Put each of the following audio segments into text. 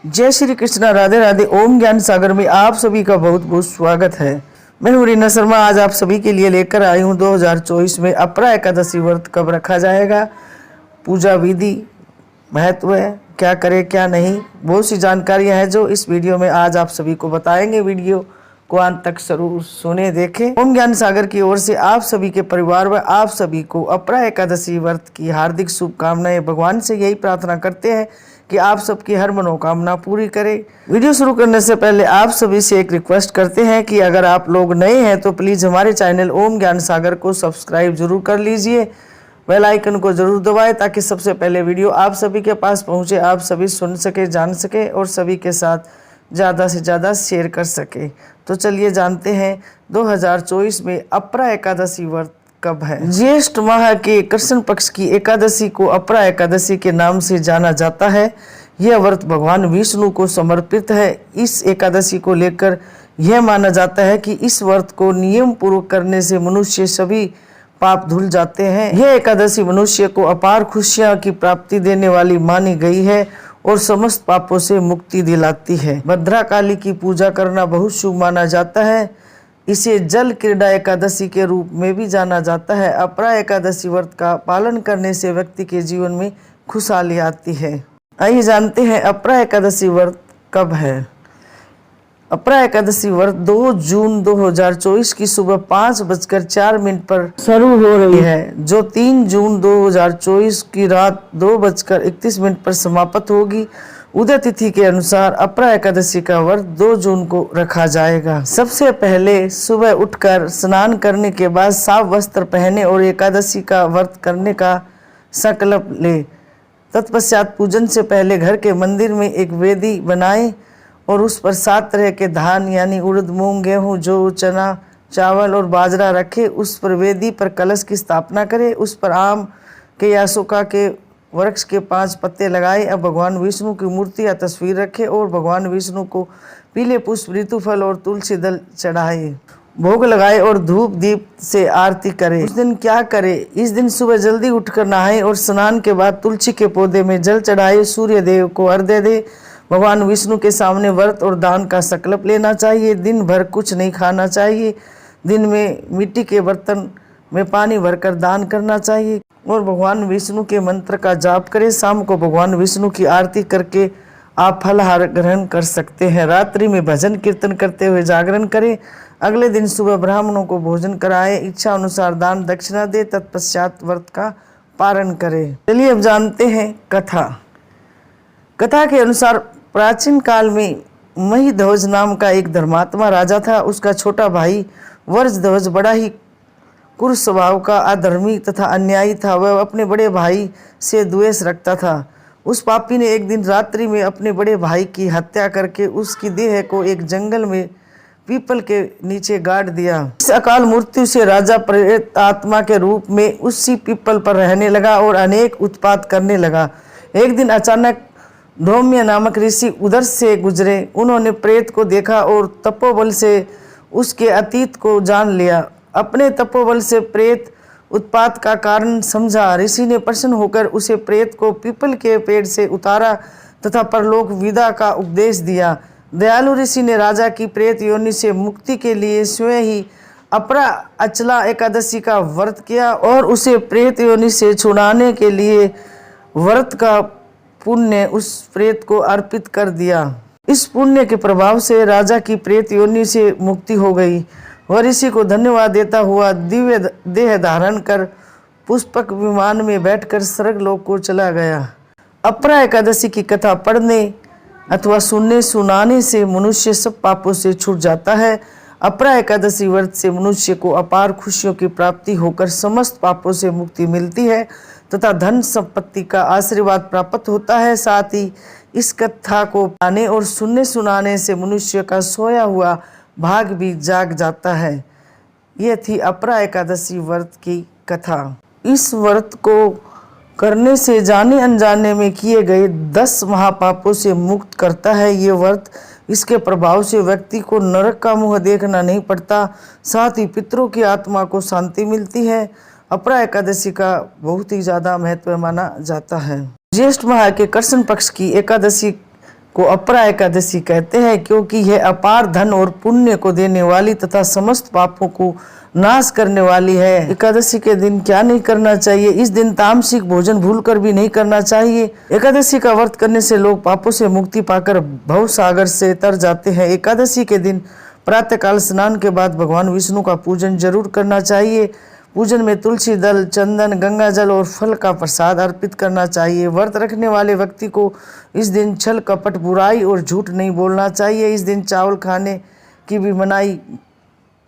जय श्री कृष्णा, राधे राधे। ओम ज्ञान सागर में आप सभी का बहुत बहुत स्वागत है। मैं हूं रीना शर्मा। आज आप सभी के लिए लेकर आई हूं 2024 में अपरा एकादशी व्रत कब रखा जाएगा, पूजा विधि, महत्व, क्या करें क्या नहीं, बहुत सी जानकारियां हैं जो इस वीडियो में आज आप सभी को बताएंगे। वीडियो को अंत तक जरूर सुने देखें। ओम ज्ञान सागर की ओर से आप सभी के परिवार व आप सभी को अपरा एकादशी व्रत की हार्दिक शुभकामनाएं। भगवान से यही प्रार्थना करते हैं कि आप सबकी हर मनोकामना पूरी करे। वीडियो शुरू करने से पहले आप सभी से एक रिक्वेस्ट करते हैं कि अगर आप लोग नए हैं तो प्लीज़ हमारे चैनल ओम ज्ञान सागर को सब्सक्राइब जरूर कर लीजिए, बेल आइकन को जरूर दबाएं ताकि सबसे पहले वीडियो आप सभी के पास पहुंचे, आप सभी सुन सके, जान सके और सभी के साथ ज़्यादा से ज़्यादा शेयर कर सके। तो चलिए जानते हैं 2024 में अपरा एकादशी व्रत कब है। ज्येष्ठ माह के कृष्ण पक्ष की एकादशी को अपरा एकादशी के नाम से जाना जाता है। यह व्रत भगवान विष्णु को समर्पित है। इस एकादशी को लेकर यह माना जाता है कि इस व्रत को नियम पूर्वक करने से मनुष्य सभी पाप धुल जाते हैं। यह एकादशी मनुष्य को अपार खुशियां की प्राप्ति देने वाली मानी गई है और समस्त पापों से मुक्ति दिलाती है। भद्राकाली की पूजा करना बहुत शुभ माना जाता है। इसे जल क्रीड़ा एकादशी के रूप में भी जाना जाता है। अपरा एकादशी व्रत का पालन करने से व्यक्ति के जीवन में खुशहाली आती है। आइए जानते हैं अपरा एकादशी व्रत कब है। अपरा एकादशी व्रत 2 जून 2024 की सुबह 5:04 पर शुरू हो रही है, जो 3 जून 2024 की रात 2:31 पर समाप्त होगी। उदय तिथि के अनुसार अपरा एकादशी का व्रत 2 जून को रखा जाएगा। सबसे पहले सुबह उठकर स्नान करने के बाद साफ वस्त्र पहने और एकादशी का व्रत करने का संकल्प ले। तत्पश्चात पूजन से पहले घर के मंदिर में एक वेदी बनाए और उस पर 7 तरह के धान यानी उड़द, मूंग, गेहूं, जौ, चना, चावल और बाजरा रखे। उस पर वेदी पर कलश की स्थापना करे। उस पर आम के या अशोका के वृक्ष के 5 पत्ते लगाए। अब भगवान विष्णु की मूर्ति या तस्वीर रखे और भगवान विष्णु को पीले पुष्प, ऋतुफल और तुलसी दल चढ़ाए, भोग लगाए और धूप दीप से आरती करे। उस दिन क्या करे? इस दिन सुबह जल्दी उठकर नहाए और स्नान के बाद तुलसी के पौधे में जल चढ़ाए, सूर्य देव को अर्घ्य दे। भगवान विष्णु के सामने व्रत और दान का संकल्प लेना चाहिए। दिन भर कुछ नहीं खाना चाहिए। दिन में मिट्टी के बर्तन में पानी भरकर दान करना चाहिए और भगवान विष्णु के मंत्र का जाप करें। शाम को भगवान विष्णु की आरती करके आप फलाहार ग्रहण कर सकते हैं। रात्रि में भजन कीर्तन करते हुए जागरण करें। अगले दिन सुबह ब्राह्मणों को भोजन कराए, इच्छा अनुसार दान दक्षिणा दे, तत्पश्चात व्रत का पारण करें। चलिए अब जानते हैं कथा। कथा के अनुसार प्राचीन काल में महिध्वज नाम का एक धर्मात्मा राजा था। उसका छोटा भाई वर्षध्वज बड़ा ही क्रूर स्वभाव का, अधर्मी तथा अन्यायी था। वह अपने बड़े भाई से द्वेष रखता था। उस पापी ने एक दिन रात्रि में अपने बड़े भाई की हत्या करके उसकी देह को एक जंगल में पीपल के नीचे गाड़ दिया। इस अकाल मृत्यु से राजा प्रेत आत्मा के रूप में उसी पीपल पर रहने लगा और अनेक उत्पात करने लगा। एक दिन अचानक धौम्य नामक ऋषि उधर से गुजरे। उन्होंने प्रेत को देखा और तपोबल से उसके अतीत को जान लिया। अपने तपोबल से प्रेत उत्पात का कारण समझा। ऋषि ने प्रसन्न होकर उसे प्रेत को पीपल के पेड़ से उतारा तथा परलोक विदा का उपदेश दिया। दयालु ऋषि ने राजा की प्रेत योनि से मुक्ति के लिए स्वयं ही अपरा अचला एकादशी का व्रत किया और उसे प्रेत योनि से छुड़ाने के लिए व्रत का पुण्य उस प्रेत को अर्पित कर दिया। इस पुण्य के प्रभाव से राजा की प्रेत योनि से मुक्ति हो गई। वह ऋषि को धन्यवाद देता हुआ दिव्य देह धारण कर पुष्पक विमान में बैठकर स्वर्गलोक को चला गया। अपरा एकादशी की कथा पढ़ने अथवा सुनने सुनाने से मनुष्य सब पापों से छूट जाता है। अपरा एकादशी व्रत से मनुष्य को अपार खुशियों की प्राप्ति होकर समस्त पापों से मुक्ति मिलती है तथा धन संपत्ति का आशीर्वाद प्राप्त होता है। साथ ही इस कथा को पाने और सुनने सुनाने से मनुष्य का सोया हुआ भाग भी जाग जाता है। यह थी अपरा एकादशी व्रत की कथा। इस व्रत को करने से जाने अनजाने में किए गए 10 महापापों से मुक्त करता है। ये व्रत, इसके प्रभाव से व्यक्ति को नरक का मुंह देखना नहीं पड़ता। साथ ही पितरों की आत्मा को शांति मिलती है। अपरा एकादशी का बहुत ही ज़्यादा महत्व माना जाता है। ज्येष्ठ माह के कृष्ण पक्ष की एकादशी को अपरा एकादशी कहते हैं, क्योंकि यह अपार धन और पुण्य को देने वाली तथा समस्त पापों को नाश करने वाली है। एकादशी के दिन क्या नहीं करना चाहिए? इस दिन तामसिक भोजन भूलकर भी नहीं करना चाहिए। एकादशी का व्रत करने से लोग पापों से मुक्ति पाकर भव सागर से तर जाते हैं। एकादशी के दिन प्रातःकाल स्नान के बाद भगवान विष्णु का पूजन जरूर करना चाहिए। पूजन में तुलसी दल, चंदन, गंगा जल और फल का प्रसाद अर्पित करना चाहिए। व्रत रखने वाले व्यक्ति को इस दिन छल, कपट, बुराई और झूठ नहीं बोलना चाहिए। इस दिन चावल खाने की भी मनाही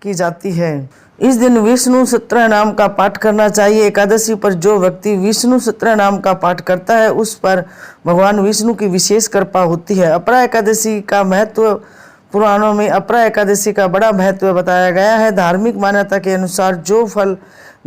की जाती है। इस दिन विष्णु सहस्त्रनाम का पाठ करना चाहिए। एकादशी पर जो व्यक्ति विष्णु सहस्त्रनाम का पाठ करता है उस पर भगवान विष्णु की विशेष कृपा होती है। अपरा एकादशी का महत्व पुराणों में अपरा एकादशी का बड़ा महत्व बताया गया है। धार्मिक मान्यता के अनुसार जो फल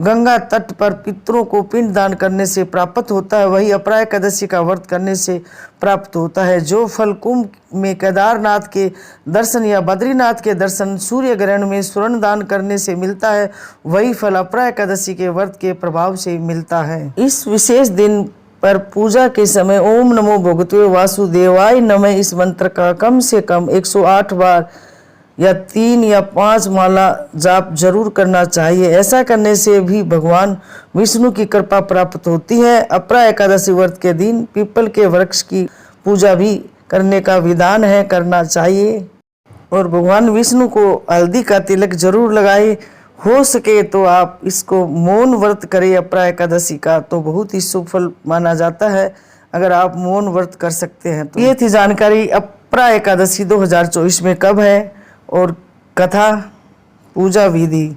गंगा तट पर पितरों को पिंड दान करने से प्राप्त होता है, वही अपरा एकादशी का व्रत करने से प्राप्त होता है। जो फल कुंभ में केदारनाथ के दर्शन या बद्रीनाथ के दर्शन, सूर्य ग्रहण में स्वर्ण दान करने से मिलता है, वही फल अपरा एकादशी के व्रत के प्रभाव से मिलता है। इस विशेष दिन पर पूजा के समय ओम नमो भगवते वासुदेवाय नमः इस मंत्र का कम से कम 108 बार या 3 या 5 माला जाप जरूर करना चाहिए। ऐसा करने से भी भगवान विष्णु की कृपा प्राप्त होती है। अपरा एकादशी व्रत के दिन पीपल के वृक्ष की पूजा भी करने का विधान है, करना चाहिए। और भगवान विष्णु को हल्दी का तिलक जरूर लगाए। हो सके तो आप इसको मौन व्रत करें अपरा एकादशी का, तो बहुत ही शुभ फल माना जाता है अगर आप मौन व्रत कर सकते हैं तो। ये थी जानकारी अपरा एकादशी 2024 में कब है और कथा, पूजा विधि।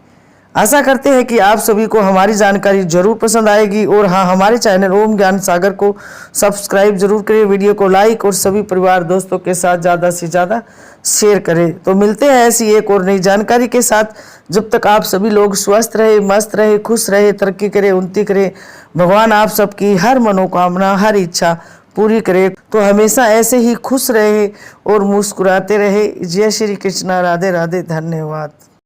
आशा करते हैं कि आप सभी को हमारी जानकारी जरूर पसंद आएगी। और हाँ, हमारे चैनल ओम ज्ञान सागर को सब्सक्राइब जरूर करें, वीडियो को लाइक और सभी परिवार दोस्तों के साथ ज़्यादा से ज़्यादा शेयर करें। तो मिलते हैं ऐसी एक और नई जानकारी के साथ। जब तक आप सभी लोग स्वस्थ रहे, मस्त रहे, खुश रहे, तरक्की करें, उन्नति करें, भगवान आप सबकी हर मनोकामना, हर इच्छा पूरी करे। तो हमेशा ऐसे ही खुश रहे और मुस्कुराते रहे। जय श्री कृष्णा, राधे राधे, धन्यवाद।